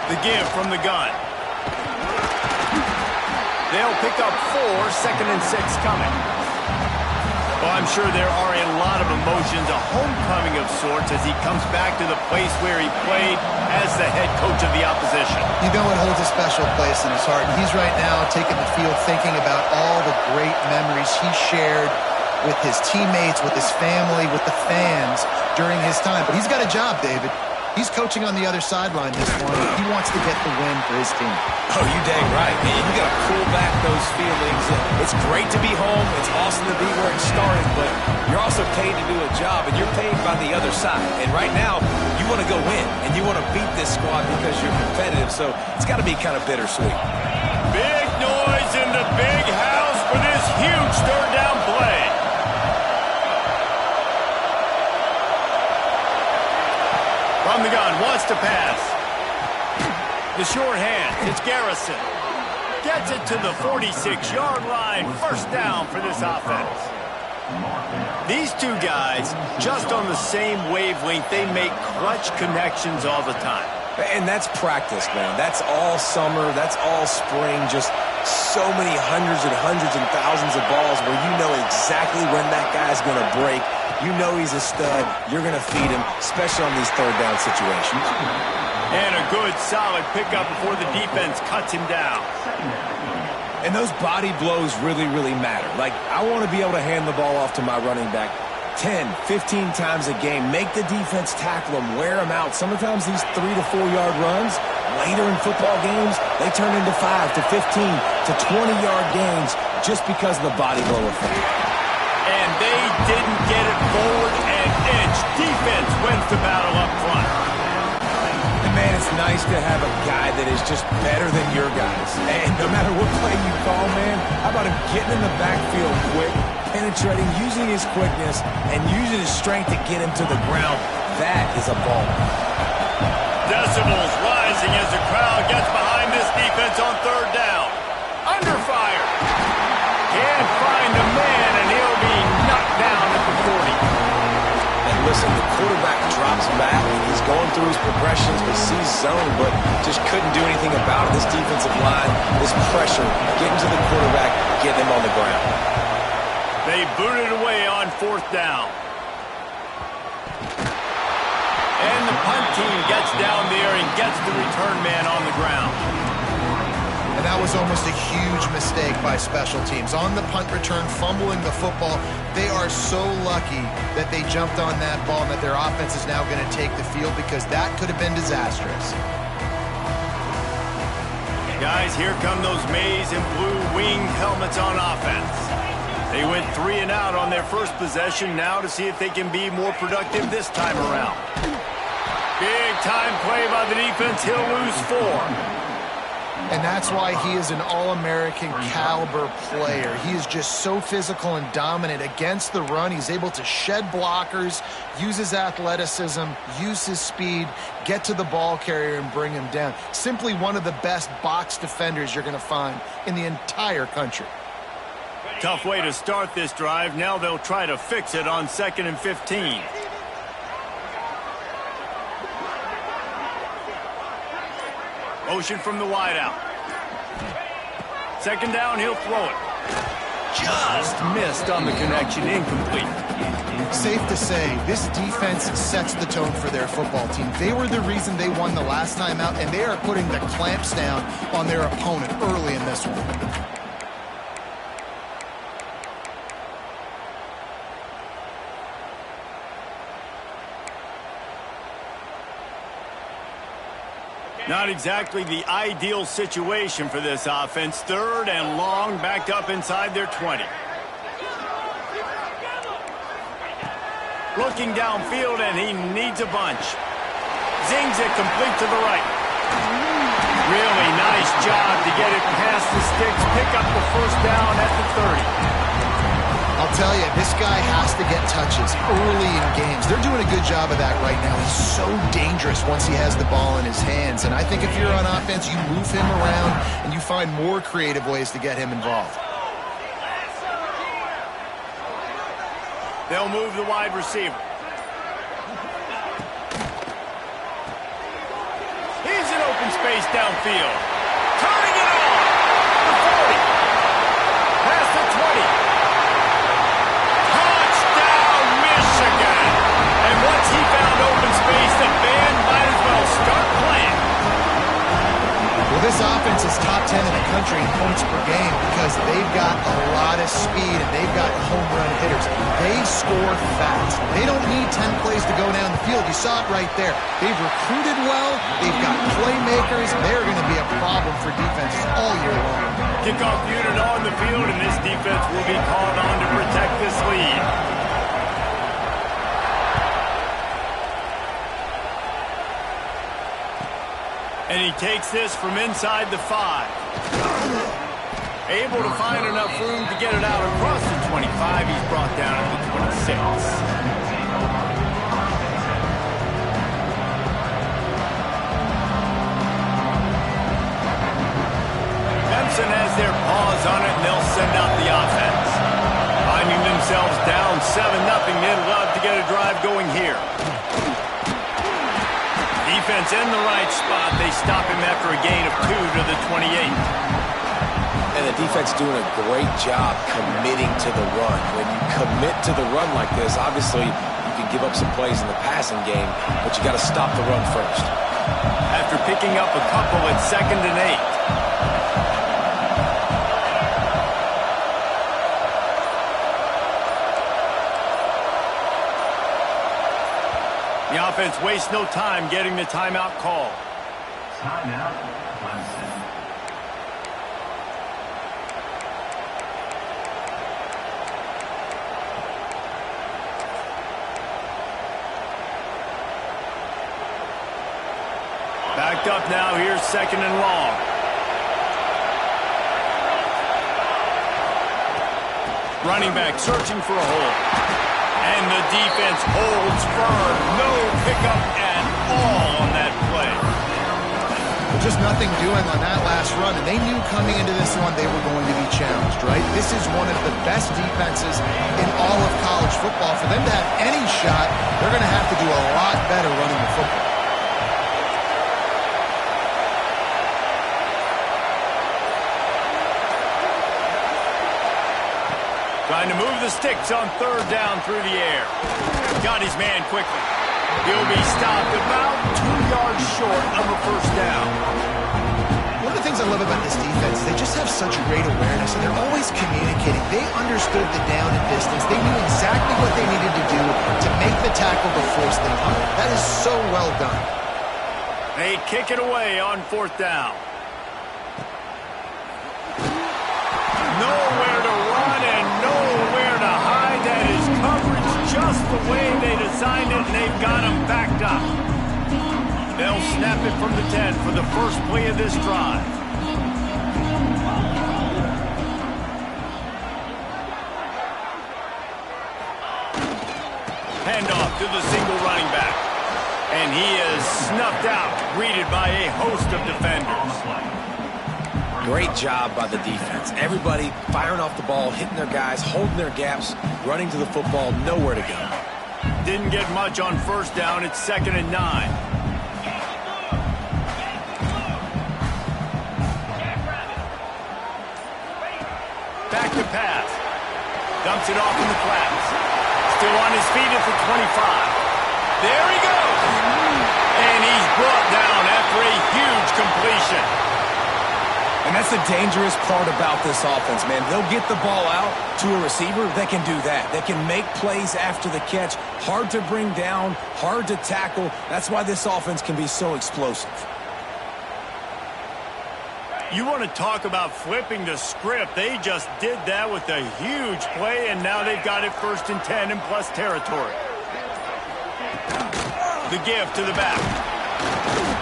The give from the gun. They'll pick up 4, 2nd and 6 coming. Well, I'm sure there are a lot of emotions, a homecoming of sorts as he comes back to the place where he played as the head coach of the opposition. You know it holds a special place in his heart, and he's right now taking the field thinking about all the great memories he shared with his teammates, with his family, with the fans during his time. But he's got a job, David. He's coaching on the other sideline this one. He wants to get the win for his team. Oh, you dang right, man. You got to pull back those feelings. It's great to be home. It's awesome to be where it started, but you're also paid to do a job, and you're paid by the other side. And right now, you want to go win, and you want to beat this squad because you're competitive, so it's got to be kind of bittersweet. Big noise in the big house for this huge third down play. From the gun, wants to pass. The short hand, it's Garrison. Gets it to the 46-yard line. First down for this offense. These two guys, just on the same wavelength, they make clutch connections all the time. And that's practice, man. That's all summer. That's all spring. Just so many hundreds and thousands of balls where you know exactly when that guy's going to break. You know he's a stud. You're going to feed him, especially on these third down situations. And a good, solid pickup before the defense cuts him down. And those body blows really, really matter. Like, I want to be able to hand the ball off to my running back 10, 15 times a game. Make the defense tackle him, wear him out. Sometimes these 3 to 4 yard runs, later in football games, they turn into 5 to 15 to 20-yard gains just because of the body blow effect. And they didn't get it forward an inch. Defense wins the battle up front. And man, it's nice to have a guy that is just better than your guys. And no matter what play you call, man, how about him getting in the backfield quick, penetrating, using his quickness, and using his strength to get him to the ground? That is a ball. Decibels rising as the crowd gets behind this defense on third down. Under fire. Can't find the man, and he'll be knocked down at the 40. And listen, the quarterback drops back, and he's going through his progressions, but sees zone, but just couldn't do anything about it. This defensive line, this pressure, getting to the quarterback, getting him on the ground. They booted away on 4th down. And the punt team gets down there and gets the return man on the ground. And that was almost a huge mistake by special teams. On the punt return, fumbling the football, they are so lucky that they jumped on that ball and that their offense is now going to take the field because that could have been disastrous. Guys, here come those maize and blue winged helmets on offense. They went 3 and out on their first possession now to see if they can be more productive this time around. Big time play by the defense. He'll lose 4. And that's why he is an All-American caliber player. He is just so physical and dominant against the run. He's able to shed blockers, use his athleticism, use his speed, get to the ball carrier and bring him down. Simply one of the best box defenders you're going to find in the entire country. Tough way to start this drive. Now they'll try to fix it on 2nd and 15. Motion from the wideout. 2nd down, he'll throw it. Just missed on the connection, incomplete. Safe to say, this defense sets the tone for their football team. They were the reason they won the last time out, and they are putting the clamps down on their opponent early in this one. Not exactly the ideal situation for this offense. 3rd and long, backed up inside their 20. Looking downfield, and he needs a bunch. Zings it complete to the right. Really nice job to get it past the sticks, pick up the first down at the 30. I'll tell you, this guy has to get touches early in games. They're doing a good job of that right now. He's so dangerous once he has the ball in his hands. And I think if you're on offense, you move him around and you find more creative ways to get him involved. They'll move the wide receiver. He's an open space downfield. Turning it on. The 40. Past the 20. Touchdown, Michigan. And once he found open space, the band might as well start playing. Well, this offense is top 10 in the country in points per game because they've got a lot of speed and they've got home run hitters. They score fast. They don't need 10 plays to go down the field. You saw it right there. They've recruited well. They've got playmakers. They're going to be a problem for defenses all year long. Kickoff unit on the field, and this defense will be called on to protect this lead. And he takes this from inside the 5. Able to find enough room to get it out across the 25. He's brought down at the 26. Clemson has their paws on it, and they'll send out the offense. Finding themselves down 7-0, they'd love to get a drive going here. Defense in the right spot. They stop him after a gain of 2 to the 28. And the defense doing a great job committing to the run. When you commit to the run like this, obviously you can give up some plays in the passing game, but you got to stop the run first. After picking up a couple at 2nd and 8. The offense wastes no time getting the timeout call. Timeout, Clemson. Backed up now. Here's 2nd and long. Running back searching for a hole. And the defense holds firm. No pickup at all on that play. Just nothing doing on that last run, and they knew coming into this one they were going to be challenged, right? This is one of the best defenses in all of college football. For them to have any shot, they're going to have to do a lot better running the football. Trying to move the sticks on 3rd down through the air. Got his man quickly. He'll be stopped about 2 yards short of a 1st down. One of the things I love about this defense is they just have such great awareness, and they're always communicating. They understood the down and distance. They knew exactly what they needed to do to make the tackle to force the punt. That is so well done. They kick it away on 4th down. Nowhere to run and nowhere to hide. That is coverage just the way they designed it, and they've got them backed up. They'll snap it from the 10 for the first play of this drive. Handoff to the single running back. And he is snuffed out, greeted by a host of defenders. Great job by the defense. Everybody firing off the ball, hitting their guys, holding their gaps, running to the football, nowhere to go. Didn't get much on 1st down. It's 2nd and 9. Back to pass. Dumps it off in the flats. Still on his feet at the 25. There he goes. And he's brought down after a huge completion. And that's the dangerous part about this offense, man. They'll get the ball out to a receiver. They can do that. They can make plays after the catch. Hard to bring down, hard to tackle. That's why this offense can be so explosive. You want to talk about flipping the script. They just did that with a huge play, and now they've got it 1st and 10 in plus territory. The give to the back.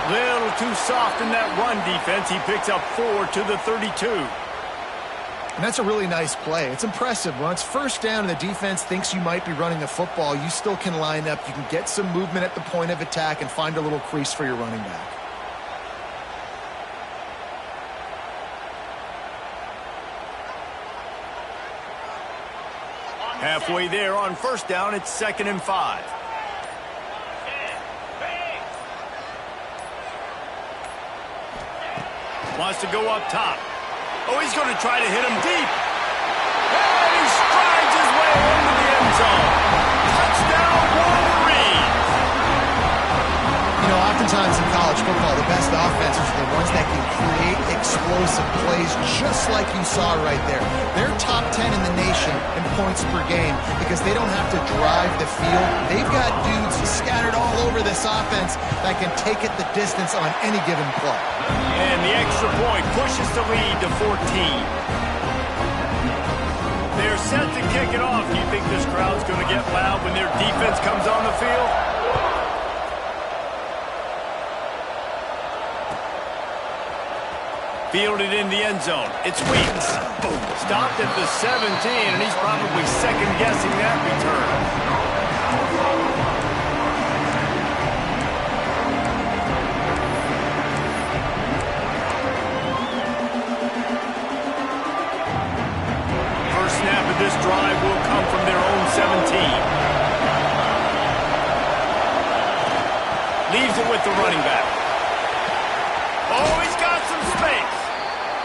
Little too soft in that run defense. He picks up 4 to the 32. And that's a really nice play. It's impressive. When it's 1st down and the defense thinks you might be running the football, you still can line up. You can get some movement at the point of attack and find a little crease for your running back. Halfway there on 1st down, it's 2nd and 5. Wants to go up top. Oh, he's going to try to hit him deep. And he strides his way into the end zone. Touchdown, Wolverines! You know, oftentimes in college football, the best offenses are the ones that can create explosive plays just like you saw right there. They're top 10 in the nation in points per game because they don't have to drive the field. They've got dudes scattered all over this offense that can take it the distance on any given play. And the extra point pushes the lead to 14. They're set to kick it off. Do you think this crowd's going to get loud when their defense comes on the field? Fielded in the end zone. It's Weeks. Stopped at the 17, and he's probably second-guessing that return. First snap of this drive will come from their own 17. Leaves it with the running back. Oh, he's got some space.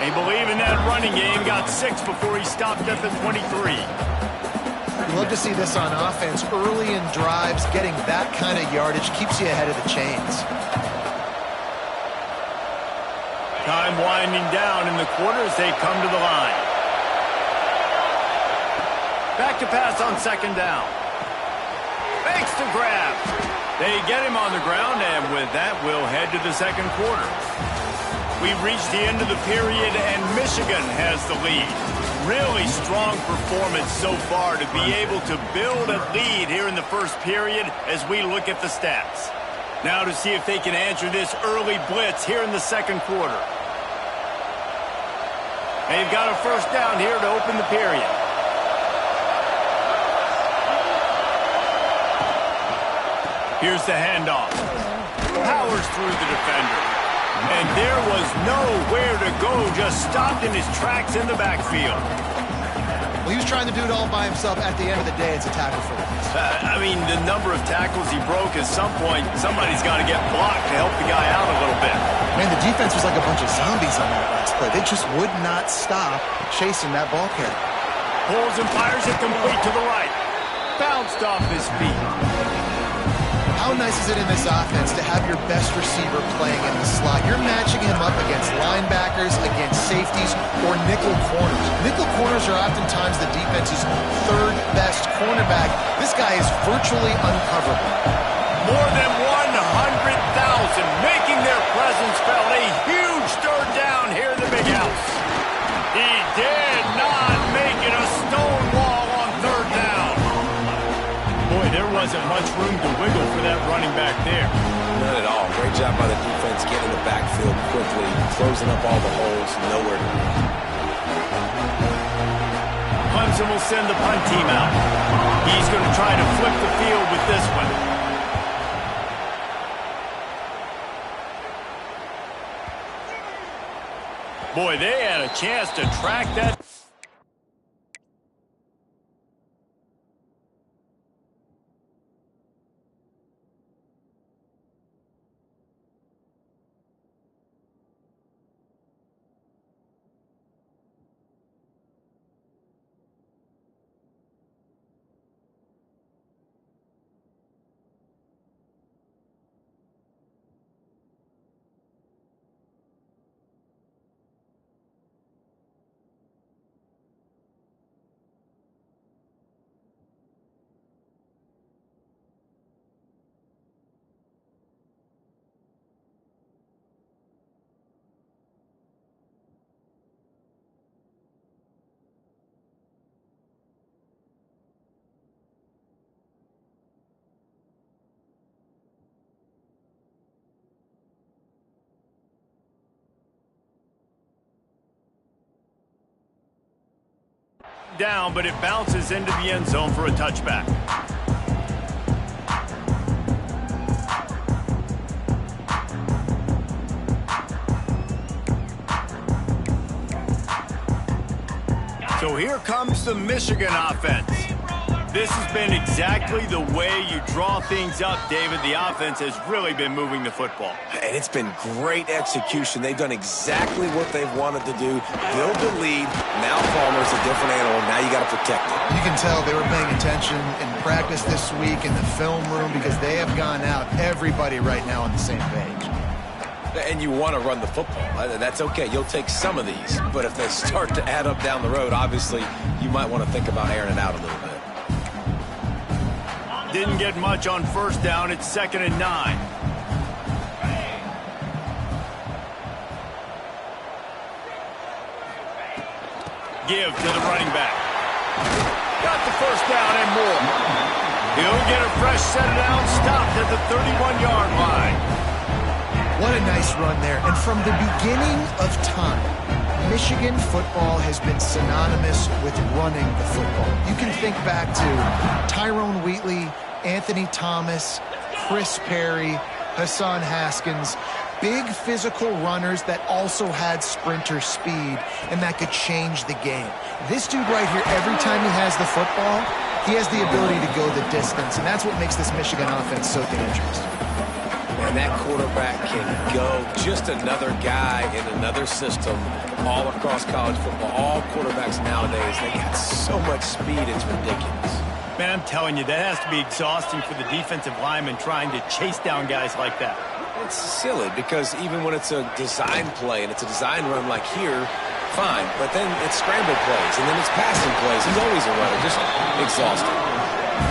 They believe in that running game. Got 6 before he stopped at the 23. You love to see this on offense. Early in drives, getting that kind of yardage keeps you ahead of the chains. Time winding down in the quarter as they come to the line. Back to pass on second down. Fakes to grab. They get him on the ground, and with that, we'll head to the second quarter. We've reached the end of the period, and Michigan has the lead. Really strong performance so far to be able to build a lead here in the first period as we look at the stats. Now to see if they can answer this early blitz here in the second quarter. They've got a first down here to open the period. Here's the handoff. Powers through the defender. And there was nowhere to go, just stopped in his tracks in the backfield. Well, he was trying to do it all by himself. At the end of the day, it's a tackle for loss. I mean, the number of tackles he broke, at some point, somebody's got to get blocked to help the guy out a little bit. Man, the defense was like a bunch of zombies on that last play. They just would not stop chasing that ball carrier. Pulls and fires it complete to the right. Bounced off his feet. How nice is it in this offense to have your best receiver playing in the slot? You're matching him up against linebackers, against safeties, or nickel corners. Nickel corners are oftentimes the defense's third best cornerback. This guy is virtually uncoverable. More than 100,000 making their presence felt. A huge third down here in the big house. He did not make it a stone wall on third down. Boy, there wasn't much room to wiggle for that running back there. Not at all. Great job by the defense getting in the backfield quickly, closing up all the holes, nowhere to go. Clemson will send the punt team out. He's going to try to flip the field with this one. Boy, they had a chance to track that. Down, but it bounces into the end zone for a touchback. So here comes the Michigan offense. This has been exactly the way you draw things up, David. The offense has really been moving the football. And it's been great execution. They've done exactly what they've wanted to do. Build the lead. Now Palmer's a different animal. Now you got to protect it. You can tell they were paying attention in practice this week in the film room because they have gone out, everybody right now on the same page. And you want to run the football. That's okay. You'll take some of these. But if they start to add up down the road, obviously you might want to think about airing it out a little bit. Didn't get much on first down. It's 2nd and 9. Give to the running back. Got the first down and more. He'll get a fresh set of downs, stopped at the 31-yard line. What a nice run there. And from the beginning of time, Michigan football has been synonymous with running the football. You can think back to Tyrone Wheatley, Anthony Thomas, Chris Perry, Hassan Haskins, big physical runners that also had sprinter speed and that could change the game. This dude right here, every time he has the football, he has the ability to go the distance, and that's what makes this Michigan offense so dangerous. And that quarterback can go. Just another guy in another system all across college football. All quarterbacks nowadays, they got so much speed, it's ridiculous. Man, I'm telling you, that has to be exhausting for the defensive lineman trying to chase down guys like that. It's silly because even when it's a design play and it's a design run like here, fine. But then it's scramble plays and then it's passing plays. He's always a runner, just exhausting.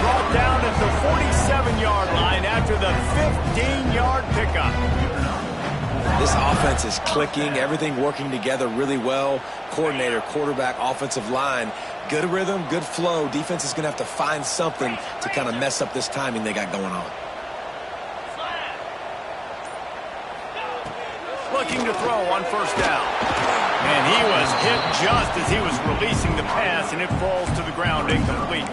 Brought down at the 47-yard line after the 15-yard pickup. This offense is clicking, everything working together really well. Coordinator, quarterback, offensive line, good rhythm, good flow. Defense is going to have to find something to kind of mess up this timing they got going on. Looking to throw on first down. And he was hit just as he was releasing the pass, and it falls to the ground incomplete.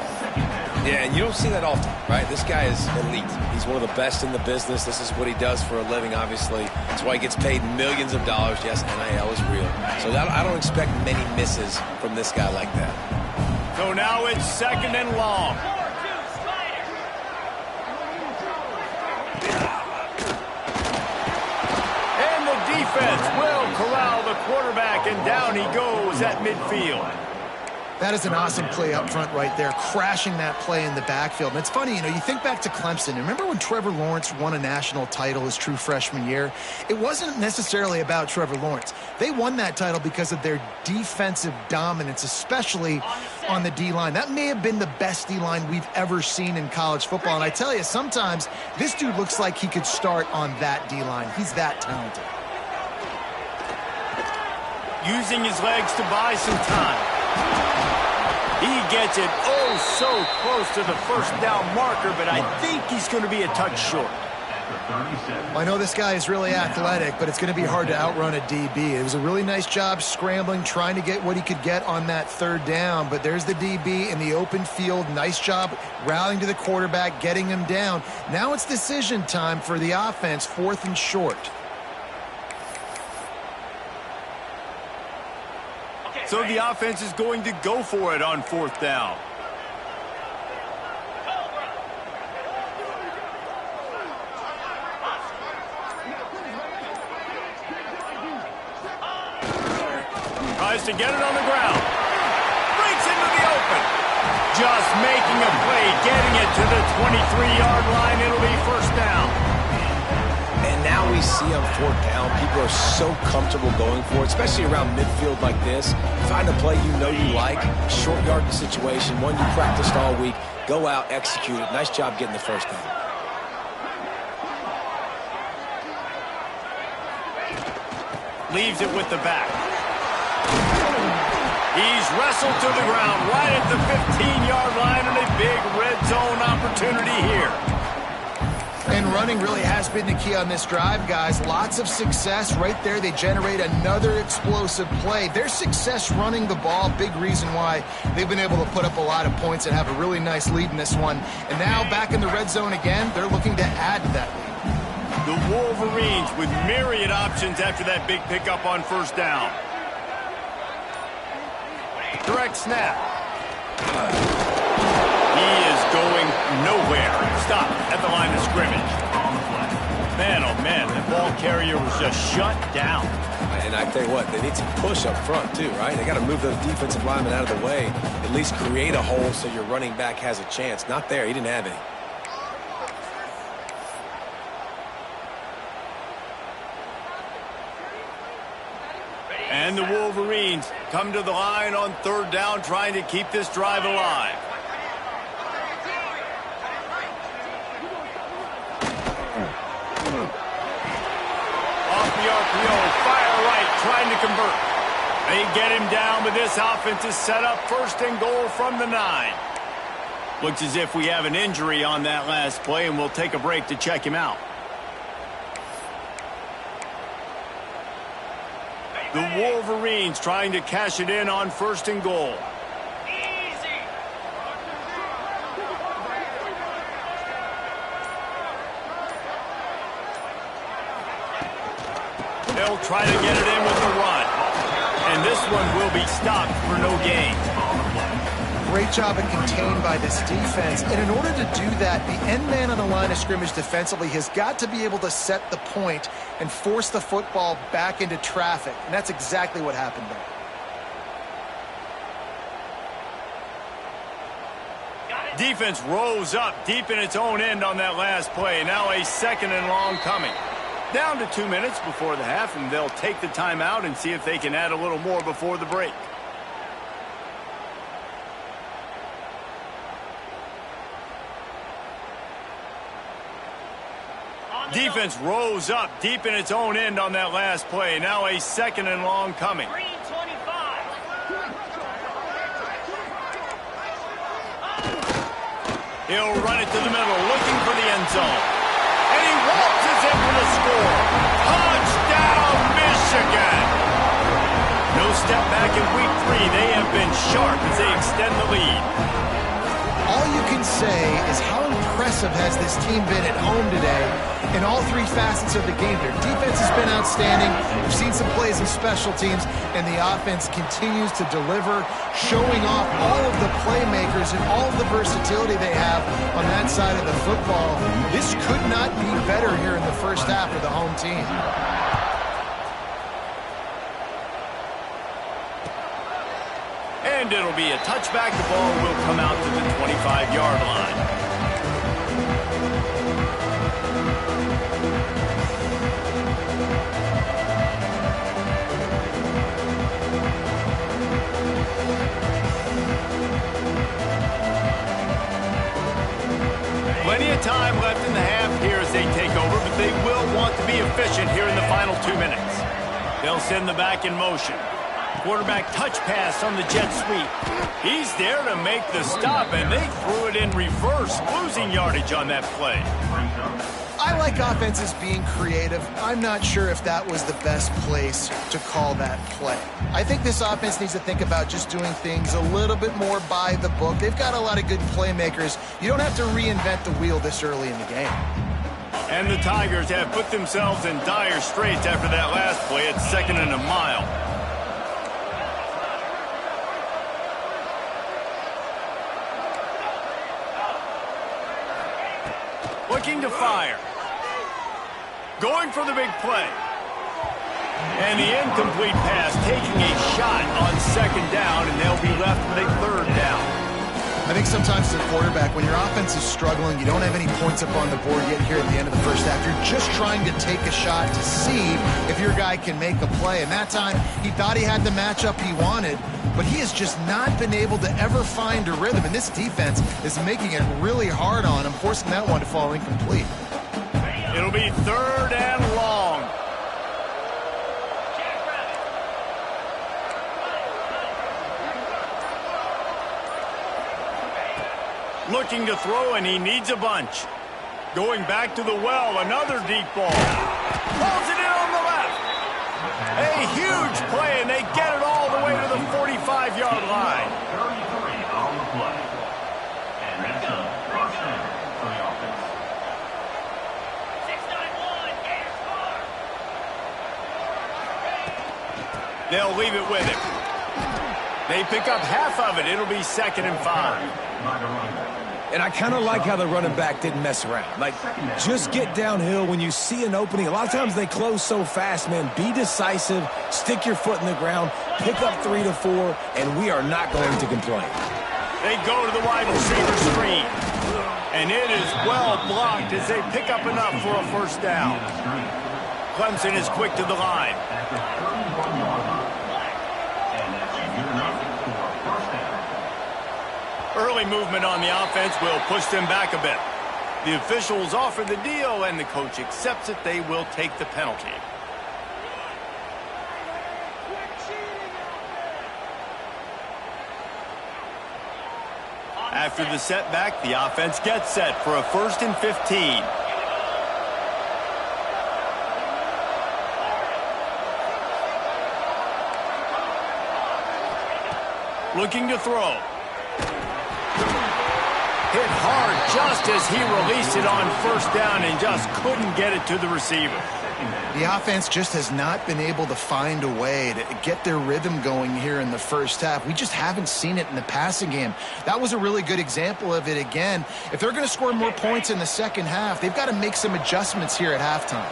Yeah, and you don't see that often, right? This guy is elite. He's one of the best in the business. This is what he does for a living, obviously. That's why he gets paid millions of dollars. Yes, NIL is real. So I don't expect many misses from this guy like that. So now it's 2nd and long. And the defense will corral the quarterback, and down he goes at midfield. That is an awesome play up front right there, crashing that play in the backfield. And it's funny, you know, you think back to Clemson. Remember when Trevor Lawrence won a national title his true freshman year? It wasn't necessarily about Trevor Lawrence. They won that title because of their defensive dominance, especially on the D-line. That may have been the best D-line we've ever seen in college football. And I tell you, sometimes this dude looks like he could start on that D-line. He's that talented. Using his legs to buy some time. He gets it so close to the first down marker, but I think he's going to be a touch short. I know this guy is really athletic, but it's going to be hard to outrun a DB. It was a really nice job scrambling, trying to get what he could get on that third down, but there's the DB in the open field. Nice job rallying to the quarterback, getting him down. Now it's decision time for the offense, 4th and short. So the offense is going to go for it on 4th down. Tries to get it on the ground. Breaks into the open. Just making a play, getting it to the 23-yard line. It'll be first down. And now we see on 4th down, people are so comfortable going for it, especially around midfield like this. Find a play you know you like, short yardage situation, one you practiced all week. Go out, execute it. Nice job getting the first down. Leaves it with the back. He's wrestled to the ground right at the 15-yard line, and a big red zone opportunity here. And running really has been the key on this drive, guys. Lots of success right there. They generate another explosive play. Their success running the ball, big reason why they've been able to put up a lot of points and have a really nice lead in this one. And now back in the red zone again, they're looking to add to that lead. The Wolverines with myriad options after that big pickup on first down. Direct snap. He is going nowhere. Stop at the line of scrimmage. Man, oh man, the ball carrier was just shut down. And I tell you what, they need some push up front too, right? They got to move those defensive linemen out of the way, at least create a hole so your running back has a chance. Not there, he didn't have any. And the Wolverines come to the line on third down, trying to keep this drive alive. Off the RPO, fire right, trying to convert. They get him down, but this offense is set up first and goal from the 9. Looks as if we have an injury on that last play, and we'll take a break to check him out. The Wolverines trying to cash it in on first and goal. They'll try to get it in with the run. And this one will be stopped for no gain. Great job at contained by this defense. And in order to do that, the end man on the line of scrimmage defensively has got to be able to set the point and force the football back into traffic. And that's exactly what happened there. Defense rose up deep in its own end on that last play. Now a second and long coming. Down to 2 minutes before the half, and they'll take the timeout and see if they can add a little more before the break. Defense rose up deep in its own end on that last play. Now a second and long coming. He'll run it to the middle, looking for the end zone. And he waltzes in for the score. Touchdown, Michigan! No step back in week 3. They have been sharp as they extend the lead. All you can say is how impressive has this team been at home today in all 3 facets of the game. Their defense has been outstanding. We've seen some plays in special teams, and the offense continues to deliver, showing off all of the playmakers and all of the versatility they have on that side of the football. This could not be better here in the first half for the home team. And it'll be a touchback. The ball will come out to the 25-yard line. Plenty of time left in the half here as they take over, but they will want to be efficient here in the final 2 minutes. They'll send the back in motion. Quarterback touch pass on the jet sweep. He's there to make the stop, and they threw it in reverse, losing yardage on that play. I like offenses being creative. I'm not sure if that was the best place to call that play. I think this offense needs to think about just doing things a little bit more by the book. They've got a lot of good playmakers. You don't have to reinvent the wheel this early in the game. And the Tigers have put themselves in dire straits after that last play at 2nd and a mile. Looking to fire. Going for the big play. And the incomplete pass, taking a shot on 2nd down, and they'll be left with a 3rd down. I think sometimes as a quarterback, when your offense is struggling, you don't have any points up on the board yet here at the end of the first half. You're just trying to take a shot to see if your guy can make a play. And that time, he thought he had the matchup he wanted, but he has just not been able to ever find a rhythm. And this defense is making it really hard on him, forcing that one to fall incomplete. It'll be 3rd and long. Looking to throw, and he needs a bunch. Going back to the well, another deep ball. Pulls it in on the left. A huge play, and they get it all the way to the 45-yard line. 33 on the play. And that's a first down for the offense. 691, they'll leave it with him. They pick up half of it. It'll be 2nd and 5. And I kind of like how the running back didn't mess around. Like, just get downhill when you see an opening. A lot of times they close so fast, man. Be decisive, stick your foot in the ground, pick up 3 to 4, and we are not going to complain. They go to the wide receiver screen. And it is well blocked as they pick up enough for a first down. Clemson is quick to the line. Early movement on the offense will push them back a bit. The officials offer the deal, and the coach accepts it. They will take the penalty. After the setback, the offense gets set for a 1st and 15. Looking to throw. Hit hard just as he released it on first down and just couldn't get it to the receiver. The offense just has not been able to find a way to get their rhythm going here in the first half. We just haven't seen it in the passing game. That was a really good example of it again. If they're going to score more points in the second half, they've got to make some adjustments here at halftime.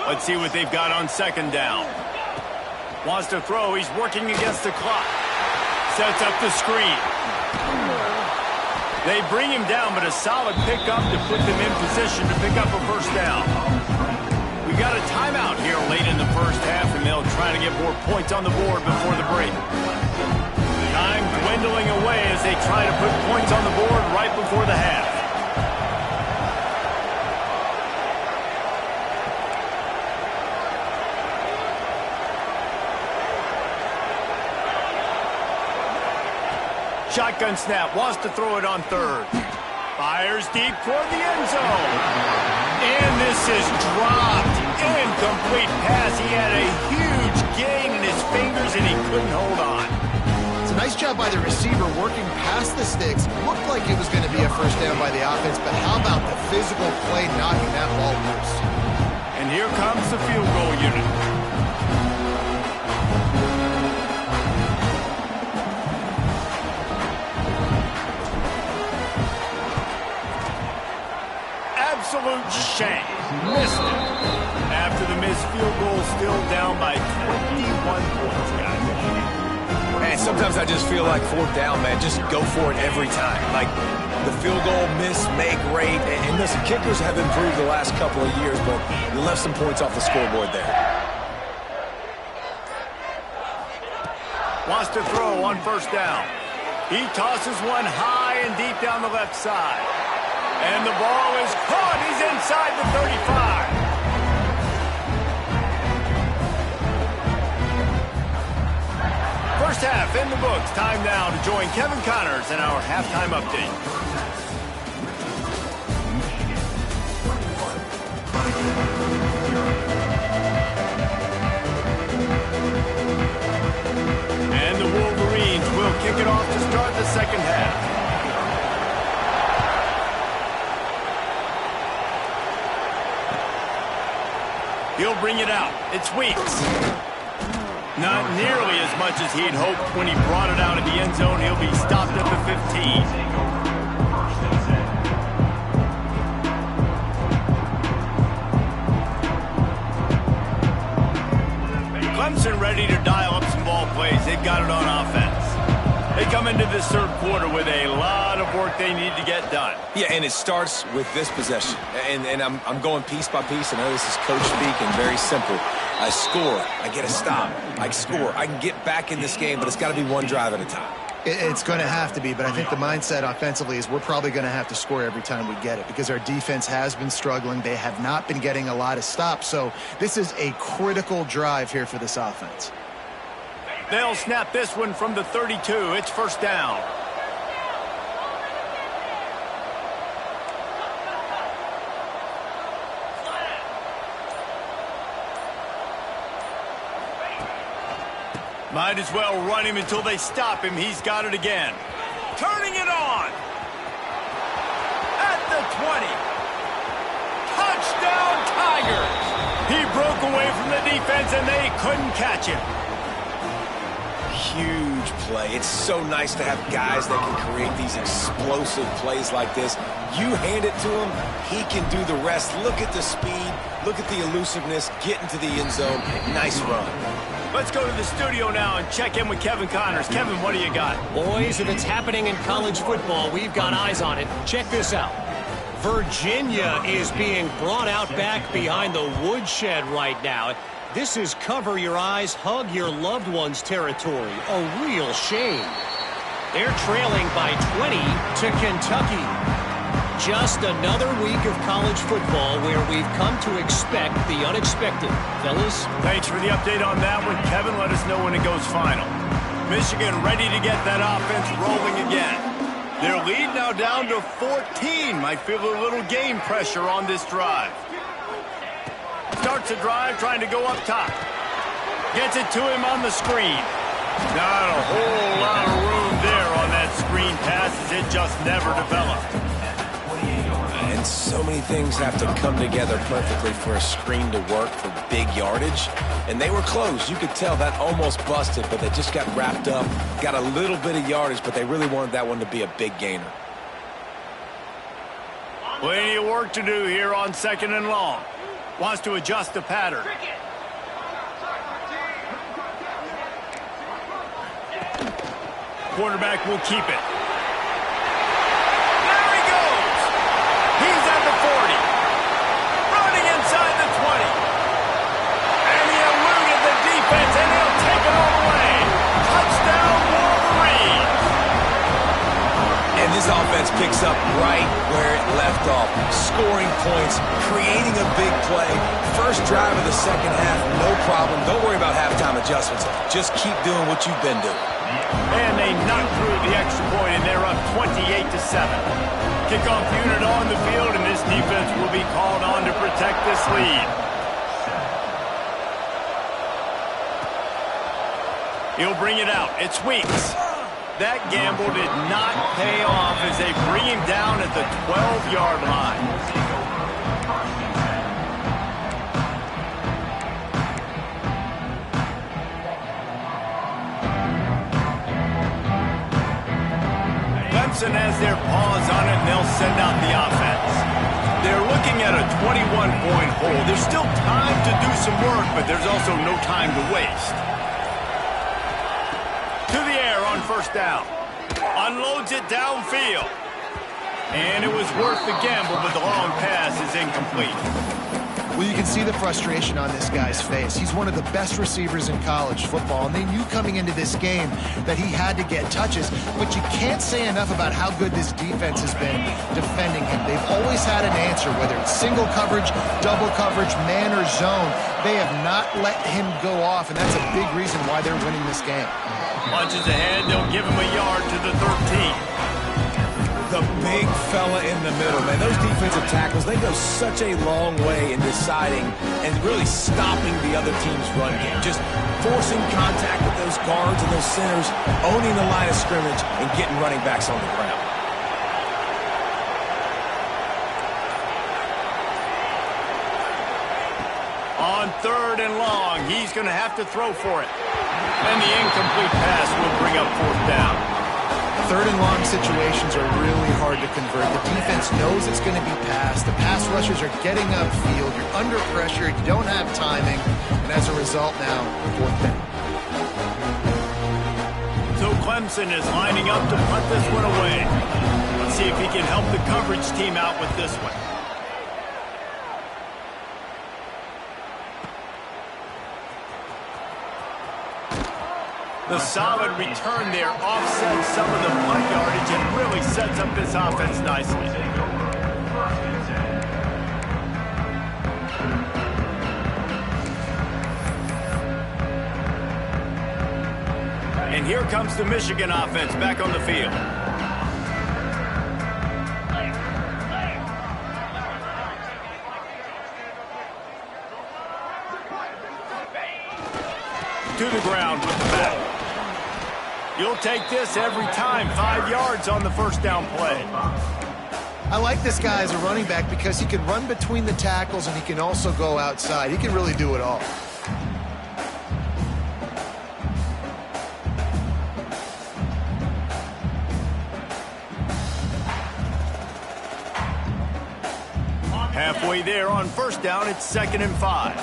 Let's see what they've got on second down. Wants to throw. He's working against the clock. Sets up the screen. They bring him down, but a solid pickup to put them in position to pick up a first down. We got a timeout here late in the first half, and they'll try to get more points on the board before the break. Time dwindling away as they try to put points on the board right before the half. Shotgun snap, wants to throw it on third. Fires deep toward the end zone. And this is dropped. Incomplete pass. He had a huge gain in his fingers and he couldn't hold on. It's a nice job by the receiver working past the sticks. Looked like it was going to be a first down by the offense, but how about the physical play knocking that ball loose? And here comes the field goal unit. Absolute shank. Missed it. After the missed field goal, still down by 21 points, guys. Man, sometimes I just feel like 4th down, man. Just go for it every time. Like, the field goal, miss, make, rate. And listen, kickers have improved the last couple of years, but you left some points off the scoreboard there. Wants to throw on first down. He tosses one high and deep down the left side. And the ball is caught. He's inside the 35. First half in the books. Time now to join Kevin Connors in our halftime update. And the Wolverines will kick it off to start the second half. He'll bring it out. It's Weeks. Not nearly as much as he'd hoped when he brought it out of the end zone. He'll be stopped at the 15. Clemson ready to dial up some ball plays. They've got it on offense. They come into this third quarter with a lot of work they need to get done. Yeah, and it starts with this possession. And I'm going piece by piece. I know this is coach speak and very simple. I score. I get a stop. I score. I can get back in this game, but it's got to be one drive at a time. It's going to have to be, but I think the mindset offensively is we're probably going to have to score every time we get it because our defense has been struggling. They have not been getting a lot of stops, so this is a critical drive here for this offense. They'll snap this one from the 32. It's first down. Might as well run him until they stop him. He's got it again. Turning it on. At the 20. Touchdown, Tigers. He broke away from the defense, and they couldn't catch him. huge play. It's so nice to have guys that can create these explosive plays like this. You hand it to him, he can do the rest. Look at the speed, look at the elusiveness, get into the end zone. Nice run. Let's go to the studio now and check in with Kevin Connors. Kevin, what do you got? Boys, if it's happening in college football, we've got eyes on it. Check this out. Virginia is being brought out back behind the woodshed right now. This is cover your eyes, hug your loved ones territory. A real shame. They're trailing by 20 to Kentucky. Just another week of college football where we've come to expect the unexpected. Fellas? Thanks for the update on that one. Kevin, let us know when it goes final. Michigan ready to get that offense rolling again. Their lead now down to 14. Might feel a little game pressure on this drive. Starts the drive trying to go up top. Gets it to him on the screen. Not a whole lot of room there on that screen pass as it just never developed. And so many things have to come together perfectly for a screen to work for big yardage. And they were close. You could tell that almost busted, but they just got wrapped up, got a little bit of yardage, but they really wanted that one to be a big gainer. Plenty of work to do here on 2nd and long. Wants to adjust the pattern. Quarterback will keep it. There he goes. He's at the 40. Running inside the 20. And he eluded the defense, and he'll take it all away. Touchdown, Wolverines. And this offense picks up right where it left off. Scoring points, creating a big play. First drive of the second half, no problem. Don't worry about halftime adjustments. Just keep doing what you've been doing. And they knock through the extra point, and they're up 28-7. Kickoff unit on the field, and this defense will be called on to protect this lead. He'll bring it out. It's Weeks. That gamble did not pay off as they bring him down at the 12-yard line. Clemson has their paws on it, and they'll send out the offense. They're looking at a 21-point hole. There's still time to do some work, but there's also no time to waste. To the air on first down. Unloads it downfield. And it was worth the gamble, but the long pass is incomplete. Well, you can see the frustration on this guy's face. He's one of the best receivers in college football, and they knew coming into this game that he had to get touches, but you can't say enough about how good this defense has been defending him. They've always had an answer, whether it's single coverage, double coverage, man or zone. They have not let him go off, and that's a big reason why they're winning this game. Punches ahead, they'll give him a yard to the 13. The big fella in the middle, man. Those defensive tackles, they go such a long way in deciding and really stopping the other team's run game. Just forcing contact with those guards and those centers, owning the line of scrimmage, and getting running backs on the ground. On 3rd and long, he's going to have to throw for it. And the incomplete pass will bring up 4th down. 3rd and long situations are really hard to convert. The defense knows it's going to be passed. The pass rushers are getting upfield. You're under pressure. You don't have timing. And as a result now, 4th down. So Clemson is lining up to punt this one away. Let's see if he can help the coverage team out with this one. The solid return there offsets some of the punt yardage and really sets up this offense nicely. And here comes the Michigan offense back on the field. To the ground with the bat. You'll take this every time. 5 yards on the first down play. I like this guy as a running back because he can run between the tackles and he can also go outside. He can really do it all. Halfway there on first down, it's 2nd and 5.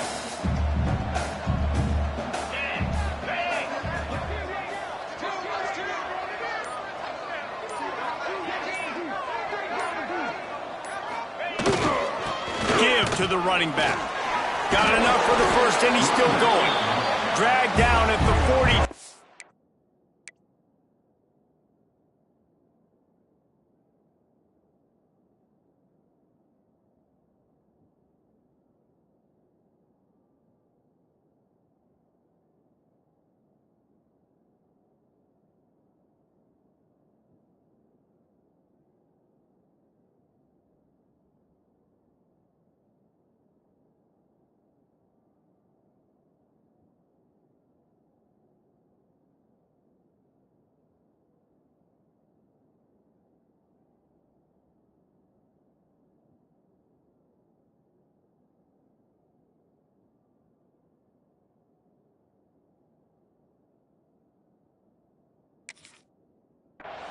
Give to the running back. Got enough for the first, and he's still going. Dragged down at the 40.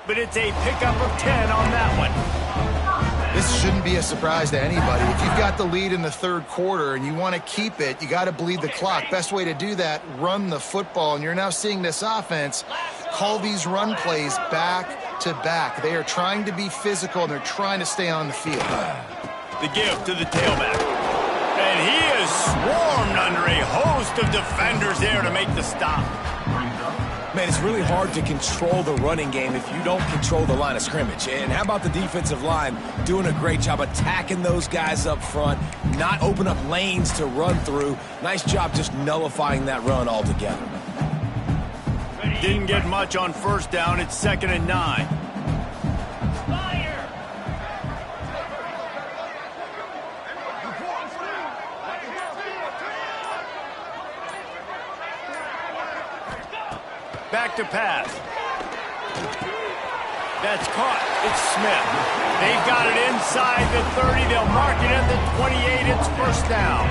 But it's a pickup of 10 on that one. This shouldn't be a surprise to anybody. If you've got the lead in the third quarter and you want to keep it, you got to bleed the clock. Best way to do that, run the football. And you're now seeing this offense call these run plays back to back. They are trying to be physical, and they're trying to stay on the field. The give to the tailback. And he is swarmed under a host of defenders there to make the stop. Man, it's really hard to control the running game if you don't control the line of scrimmage. And how about the defensive line doing a great job attacking those guys up front, not open up lanes to run through. Nice job just nullifying that run altogether. Didn't get much on first down. It's 2nd and 9. Back to pass. That's caught. It's Smith. They've got it inside the 30. They'll mark it at the 28. It's first down.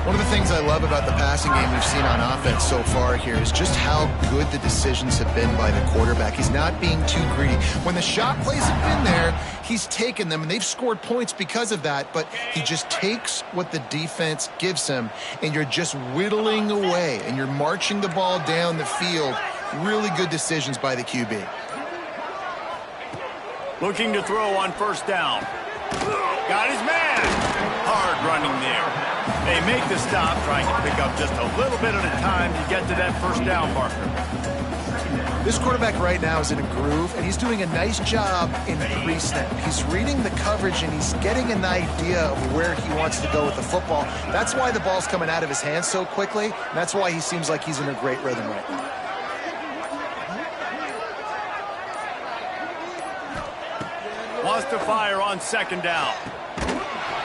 One of the things I love about the passing game we've seen on offense so far here is just how good the decisions have been by the quarterback. He's not being too greedy. When the shot plays have been there, he's taken them, and they've scored points because of that, but he just takes what the defense gives him, and you're just whittling away, and you're marching the ball down the field. Really good decisions by the QB. Looking to throw on first down. Got his man. Hard running there. They make the stop, trying to pick up just a little bit at a time to get to that first down marker. This quarterback right now is in a groove, and he's doing a nice job in pre-snap. He's reading the coverage, and he's getting an idea of where he wants to go with the football. That's why the ball's coming out of his hands so quickly, and that's why he seems like he's in a great rhythm right now. Wants to fire on second down.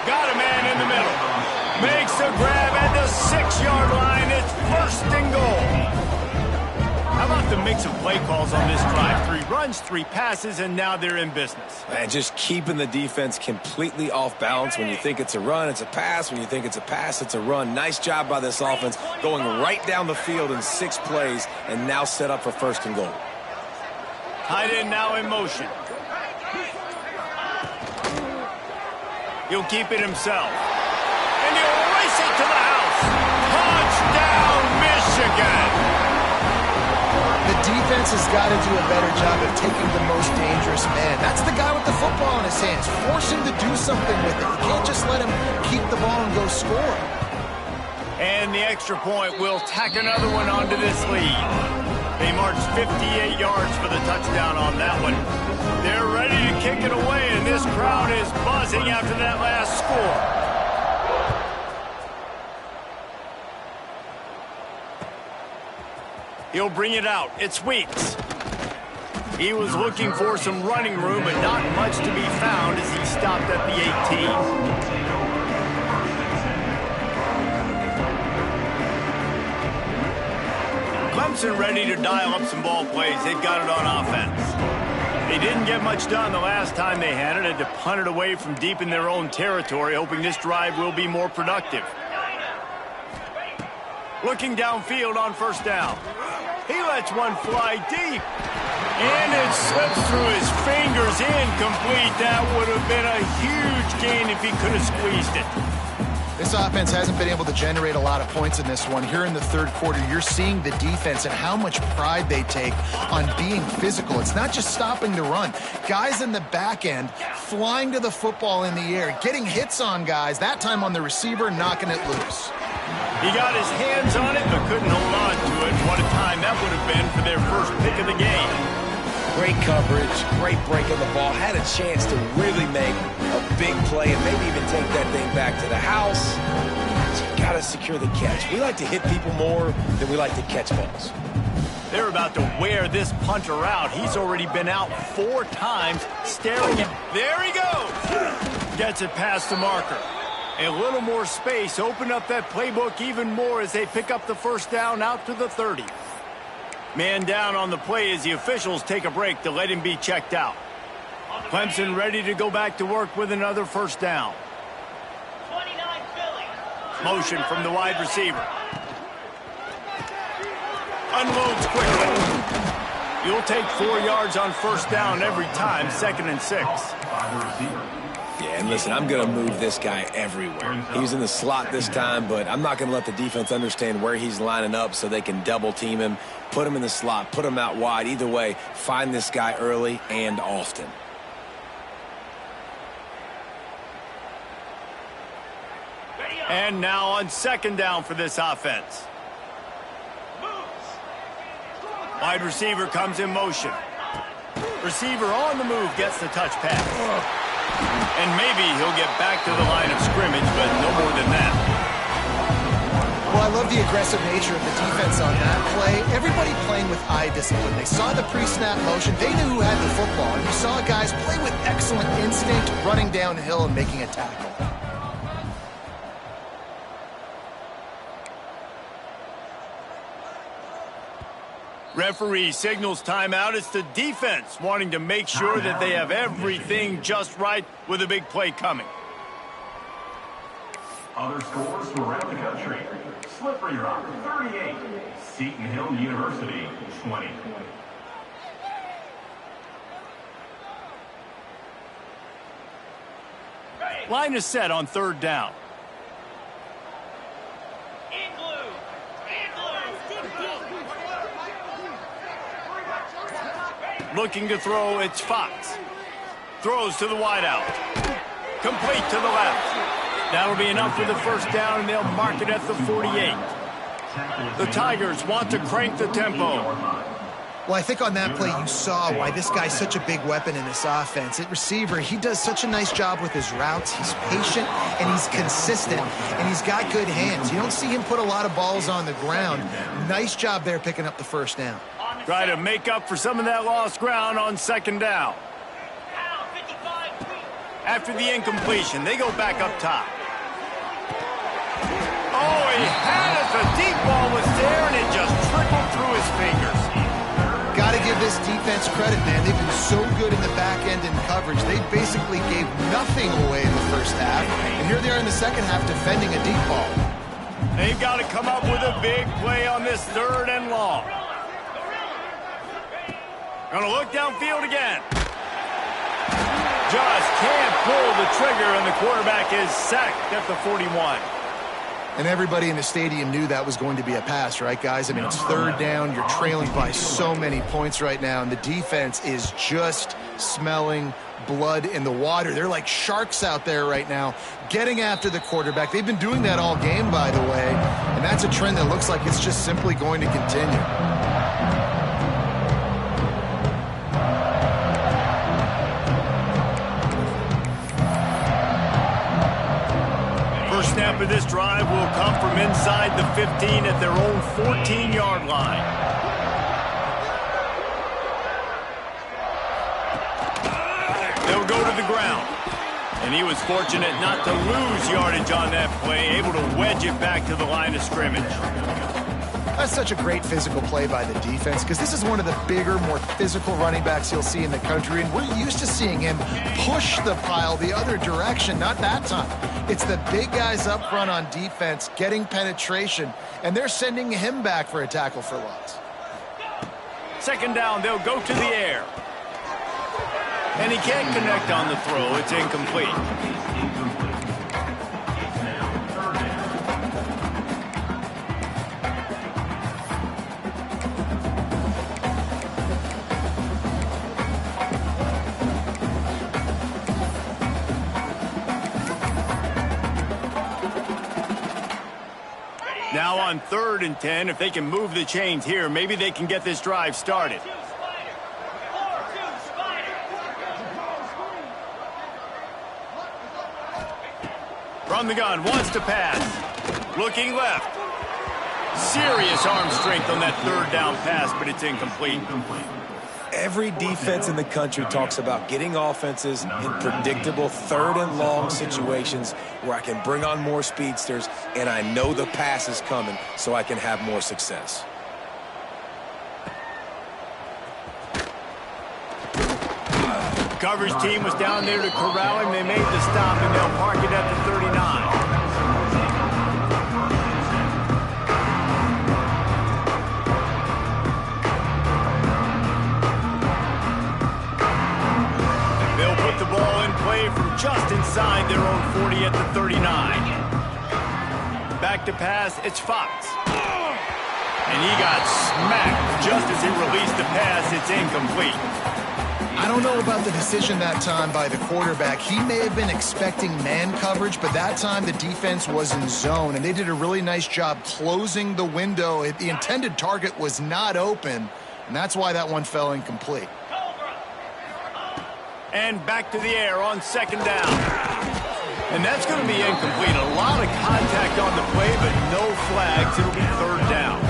Got a man in the middle. Makes the grab at the 6-yard line. It's first and goal. How about the mix of play calls on this drive? 3 runs, 3 passes, and now they're in business. And just keeping the defense completely off balance. When you think it's a run, it's a pass. When you think it's a pass, it's a run. Nice job by this offense going right down the field in 6 plays and now set up for first and goal. Tight end now in motion. He'll keep it himself. And he'll race it to the house. Touchdown, Michigan! The defense has got to do a better job of taking the most dangerous man. That's the guy with the football in his hands. Force him to do something with it. You can't just let him keep the ball and go score. And the extra point will tack another one onto this lead. They marched 58 yards for the touchdown on that one. They're ready to kick it away, and this crowd is buzzing after that last score. He'll bring it out. It's Weeks. He was looking for some running room, but not much to be found as he stopped at the 18. Clemson ready to dial up some ball plays. They've got it on offense. They didn't get much done the last time they had it. Had to punt it away from deep in their own territory, hoping this drive will be more productive. Looking downfield on first down. He lets one fly deep. And it slips through his fingers, incomplete. That would have been a huge gain if he could have squeezed it. This offense hasn't been able to generate a lot of points in this one. Here in the third quarter, you're seeing the defense and how much pride they take on being physical. It's not just stopping the run. Guys in the back end flying to the football in the air, getting hits on guys, that time on the receiver, knocking it loose. He got his hands on it, but couldn't hold on to it. What a time that would have been for their first pick of the game. Great coverage, great break of the ball. Had a chance to really make a big play and maybe even take that thing back to the house. But you got to secure the catch. We like to hit people more than we like to catch balls. They're about to wear this punter out. He's already been out 4 times, staring at... There he goes! Gets it past the marker. A little more space, open up that playbook even more as they pick up the first down out to the 30. Man down on the play as the officials take a break to let him be checked out. Clemson ready to go back to work with another first down. 29 Philly. Motion from the wide receiver. Unloads quickly. You'll take 4 yards on first down every time, 2nd and 6. By the receiver. Yeah, and listen, I'm going to move this guy everywhere. He's in the slot this time, but I'm not going to let the defense understand where he's lining up so they can double team him, put him in the slot, put him out wide. Either way, find this guy early and often. And now on 2nd down for this offense. Wide receiver comes in motion. Receiver on the move gets the touch pass. And maybe he'll get back to the line of scrimmage, but no more than that. Well, I love the aggressive nature of the defense on that play. Everybody playing with eye discipline. They saw the pre-snap motion. They knew who had the football. And you saw guys play with excellent instinct, running downhill and making a tackle. Referee signals timeout. It's the defense wanting to make sure that they have everything just right with a big play coming. Other scores from around the country. Slippery Rock, 38. Seton Hill University, 20. Line is set on 3rd down. Looking to throw, it's Fox. Throws to the wideout. Complete to the left. That'll be enough for the first down, and they'll mark it at the 48. The Tigers want to crank the tempo. Well, I think on that play you saw why this guy's such a big weapon in this offense. At receiver, he does such a nice job with his routes. He's patient, and he's consistent, and he's got good hands. You don't see him put a lot of balls on the ground. Nice job there picking up the first down. Try to make up for some of that lost ground on 2nd down. After the incompletion, they go back up top. Oh, he had it. The deep ball was there, and it just trickled through his fingers. Got to give this defense credit, man. They've been so good in the back end in coverage. They basically gave nothing away in the first half, and here they are in the second half defending a deep ball. They've got to come up with a big play on this 3rd and long. Gonna look downfield again. Just can't pull the trigger, and the quarterback is sacked at the 41. And everybody in the stadium knew that was going to be a pass, right, guys? I mean, it's 3rd down. You're trailing by so many points right now, and the defense is just smelling blood in the water. They're like sharks out there right now, getting after the quarterback. They've been doing that all game, by the way, and that's a trend that looks like it's just simply going to continue. First snap of this drive will come from inside the 15 at their own 14-yard line. They'll go to the ground. And he was fortunate not to lose yardage on that play, able to wedge it back to the line of scrimmage. That's such a great physical play by the defense because this is one of the bigger, more physical running backs you'll see in the country, and we're used to seeing him push the pile the other direction, not that time. It's the big guys up front on defense getting penetration, and they're sending him back for a tackle for loss. second down, they'll go to the air. And he can't connect on the throw. It's incomplete. Now on 3rd and 10, if they can move the chains here, maybe they can get this drive started. From the gun, wants to pass. Looking left. Serious arm strength on that 3rd down pass, but it's incomplete. Every defense in the country talks about getting offenses in predictable 3rd and long situations where I can bring on more speedsters and I know the pass is coming so I can have more success. Coverage team was down there to corral him. They made the stop, and they'll park it at the 39. They'll put the ball in play from just inside their own 40 at the 39. Back to pass, it's Fox. And he got smacked just as he released the pass. It's incomplete. I don't know about the decision that time by the quarterback. He may have been expecting man coverage, but that time the defense was in zone, and they did a really nice job closing the window. The intended target was not open, and that's why that one fell incomplete. And back to the air on 2nd down. And that's going to be incomplete. A lot of contact on the play, but no flags. It'll be 3rd down.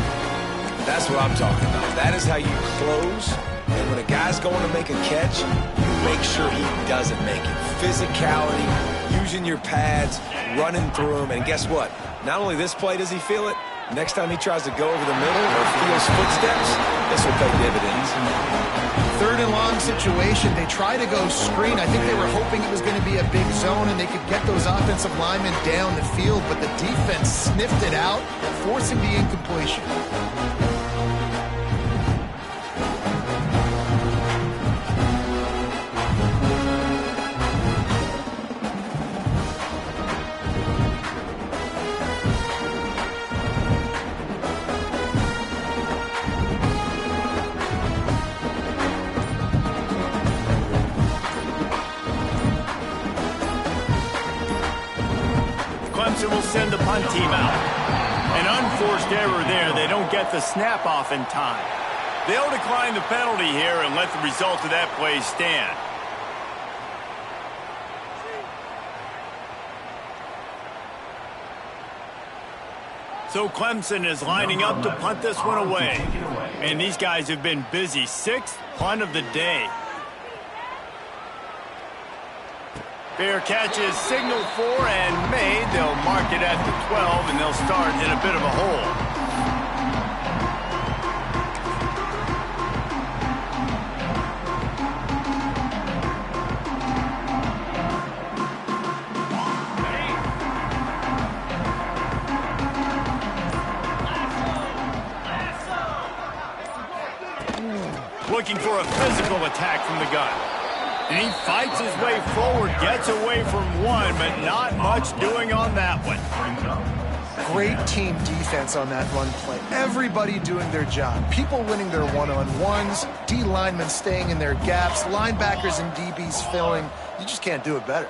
That's what I'm talking about. That is how you close. And when a guy's going to make a catch, you make sure he doesn't make it. Physicality, using your pads, running through him. And guess what? Not only this play does he feel it, next time he tries to go over the middle or feels footsteps, this will pay dividends. 3rd and long situation. They try to go screen. I think they were hoping it was going to be a big zone and they could get those offensive linemen down the field, but the defense sniffed it out, forcing the incompletion. Clemson will send the punt team out. An unforced error there. They don't get the snap off in time. They'll decline the penalty here and let the result of that play stand. So Clemson is lining up to punt this one away. And these guys have been busy. 6th punt of the day. Fair catch is signaled for and made. They'll mark it at the 12, and they'll start in a bit of a hole. Looking for a physical attack from the gun. And he fights his way forward, gets away from one, but not much doing on that one. Great team defense on that run play. Everybody doing their job. People winning their one-on-ones, D linemen staying in their gaps, linebackers and DBs filling. You just can't do it better.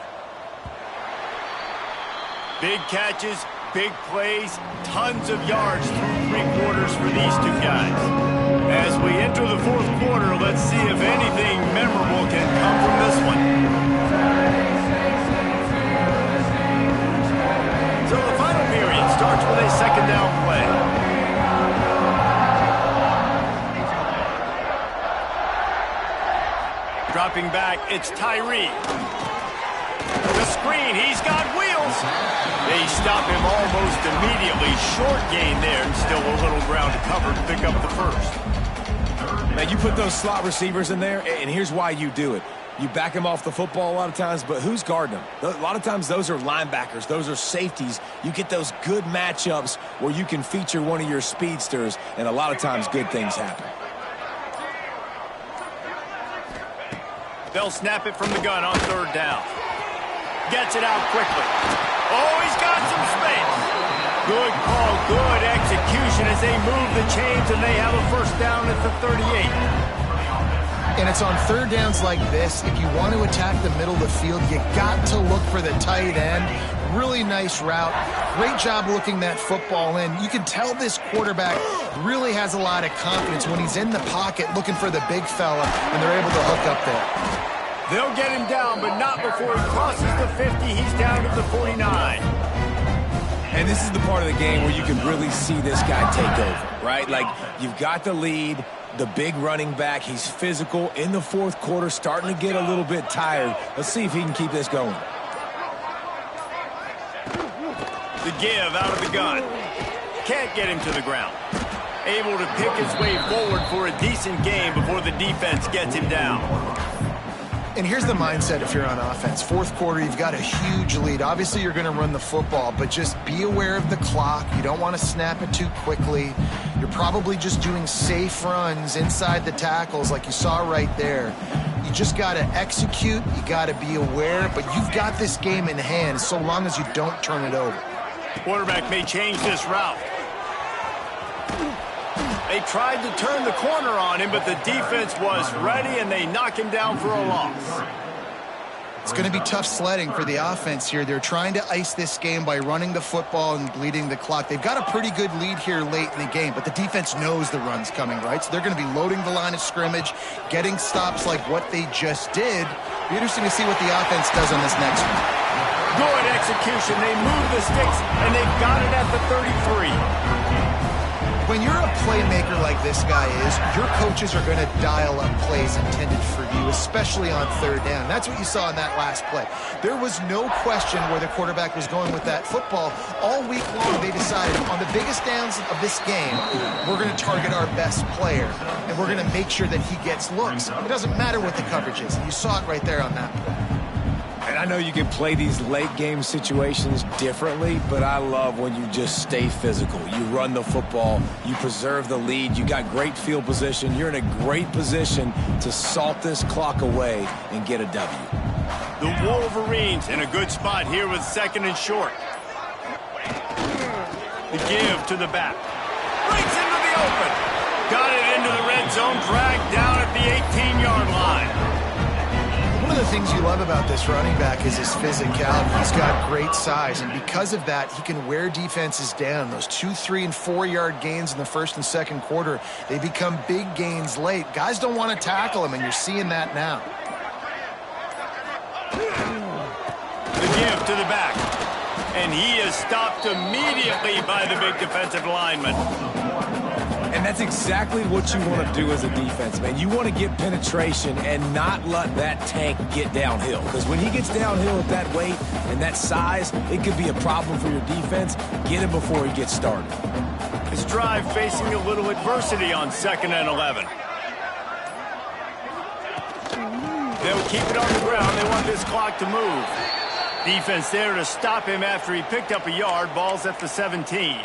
Big catches, big plays, tons of yards through 3 quarters for these two guys. As we enter the 4th quarter, let's see if anything memorable can come from this one. So the final period starts with a 2nd down play. Dropping back, it's Tyree. The screen, he's got wheels. They stop him almost immediately. Short gain there, and still a little ground to cover to pick up the 1st. Now, you put those slot receivers in there, and here's why you do it. You back them off the football a lot of times, but who's guarding them? A lot of times those are linebackers. Those are safeties. You get those good matchups where you can feature one of your speedsters, and a lot of times good things happen. They'll snap it from the gun on third down. Gets it out quickly. Oh, he's got some space. Good call, good execution as they move the chains, and they have a first down at the 38. And it's on third downs like this. If you want to attack the middle of the field, you got to look for the tight end. Really nice route. Great job looking that football in. You can tell this quarterback really has a lot of confidence when he's in the pocket looking for the big fella, and they're able to hook up there. They'll get him down, but not before he crosses the 50. He's down to the 49. And this is the part of the game where you can really see this guy take over, right? Like, you've got the lead, the big running back. He's physical in the fourth quarter, starting to get a little bit tired. Let's see if he can keep this going. The give out of the gun. Can't get him to the ground. Able to pick his way forward for a decent game before the defense gets him down. And here's the mindset if you're on offense. Fourth quarter, you've got a huge lead. Obviously, you're going to run the football, but just be aware of the clock. You don't want to snap it too quickly. You're probably just doing safe runs inside the tackles like you saw right there. You just got to execute. You got to be aware, but you've got this game in hand so long as you don't turn it over. Quarterback may change this route. They tried to turn the corner on him, but the defense was ready, and they knock him down for a loss. It's going to be tough sledding for the offense here. They're trying to ice this game by running the football and bleeding the clock. They've got a pretty good lead here late in the game, but the defense knows the run's coming, right? So they're going to be loading the line of scrimmage, getting stops like what they just did. It'll be interesting to see what the offense does on this next one. Good execution. They move the sticks, and they've got it at the 33. When you're a playmaker like this guy is, your coaches are going to dial up plays intended for you, especially on third down. That's what you saw in that last play. There was no question where the quarterback was going with that football. All week long, they decided on the biggest downs of this game, we're going to target our best player, and we're going to make sure that he gets looks. It doesn't matter what the coverage is. You saw it right there on that play. And I know you can play these late-game situations differently, but I love when you just stay physical. You run the football, you preserve the lead, you got great field position, you're in a great position to salt this clock away and get a W. The Wolverines in a good spot here with second and short. The give to the back. Breaks into the open. Got it into the red zone, dragged down at the 18-yard line. One of the things you love about this running back is his physicality. He's got great size, and because of that, he can wear defenses down. Those 2-, 3-, and 4-yard gains in the first and second quarter, they become big gains late. Guys don't want to tackle him, and you're seeing that now. The give to the back, and he is stopped immediately by the big defensive lineman. And that's exactly what you want to do as a defense, man. You want to get penetration and not let that tank get downhill. Because when he gets downhill at that weight and that size, it could be a problem for your defense. Get him before he gets started. His drive facing a little adversity on 2nd and 11. They'll keep it on the ground. They want this clock to move. Defense there to stop him after he picked up a yard. Ball's at the 17.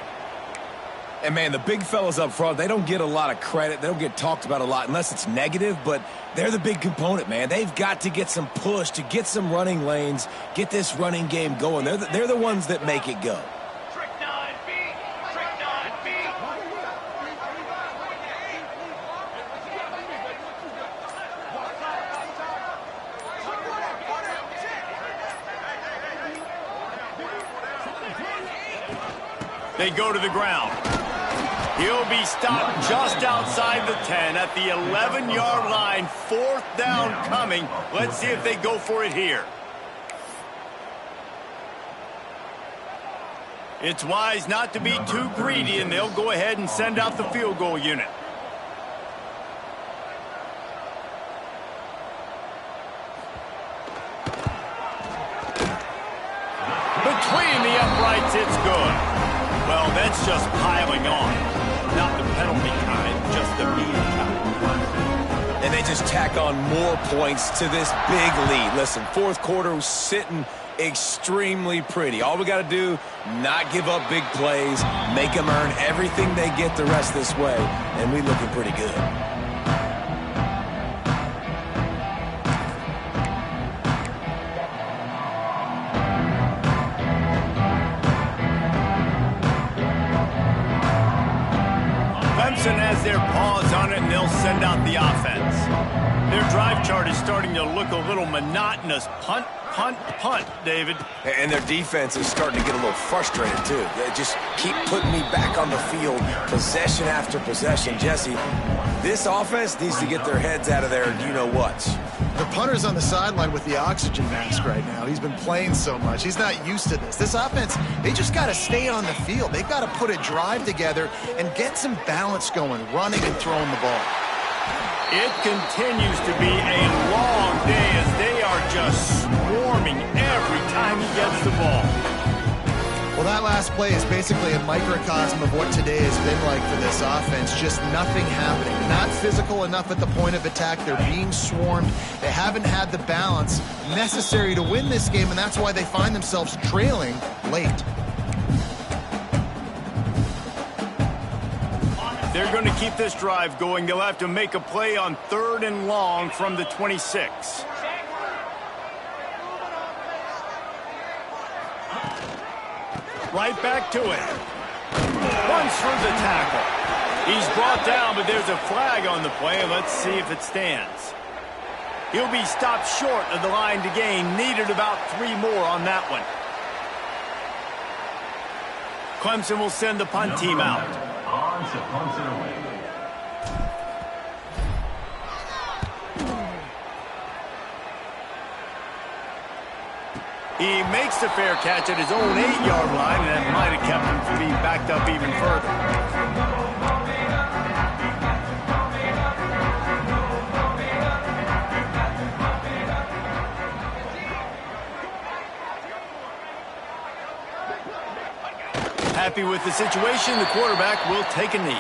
And, man, the big fellas up front, they don't get a lot of credit. They don't get talked about a lot unless it's negative, but they're the big component, man. They've got to get some push, to get some running lanes, get this running game going. They're the ones that make it go. They go to the ground. He'll be stopped just outside the 10 at the 11-yard line. 4th down coming. Let's see if they go for it here. It's wise not to be too greedy, and they'll go ahead and send out the field goal unit. Between the uprights, it's good. Well, that's just piling on. Not the penalty kind, just the mean kind. And they just tack on more points to this big lead. Listen, fourth quarter was sitting extremely pretty. All we got to do, not give up big plays, make them earn everything they get the rest this way, and we looking pretty good. Clemson has their paws on it, and they'll send out the offense. Their drive chart is starting to look a little monotonous. Punt, punt, punt, David. And their defense is starting to get a little frustrated, too. They just keep putting me back on the field, possession after possession. Jesse, this offense needs to get their heads out of their you-know-whats. The punter's on the sideline with the oxygen mask right now. He's been playing so much. He's not used to this. This offense, they just got to stay on the field. They've got to put a drive together and get some balance going, running and throwing the ball. It continues to be a long day as they are just swarming every time he gets the ball. Well, that last play is basically a microcosm of what today has been like for this offense. Just nothing happening. Not physical enough at the point of attack. They're being swarmed. They haven't had the balance necessary to win this game, and that's why they find themselves trailing late. They're going to keep this drive going. They'll have to make a play on 3rd and long from the 26. Right back to it. Runs through the tackle. He's brought down, but there's a flag on the play. Let's see if it stands. He'll be stopped short of the line to gain. Needed about 3 more on that one. Clemson will send the punt team out. On to punt it away. He makes the fair catch at his own 8-yard line, and that might have kept him from being backed up even further. Happy with the situation, the quarterback will take a knee.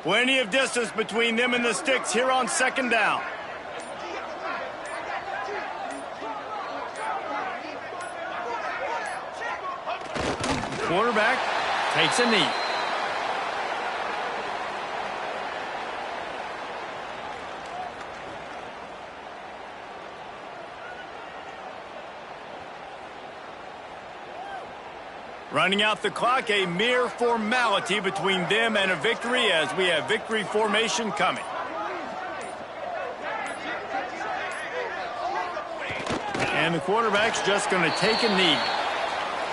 Plenty of distance between them and the sticks here on 2nd down. Quarterback takes a knee. Running out the clock, a mere formality between them and a victory as we have victory formation coming. And the quarterback's just going to take a knee.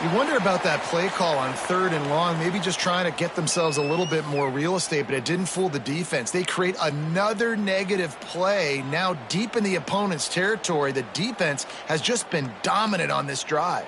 You wonder about that play call on 3rd and long, maybe just trying to get themselves a little bit more real estate, but it didn't fool the defense. They create another negative play now deep in the opponent's territory. The defense has just been dominant on this drive.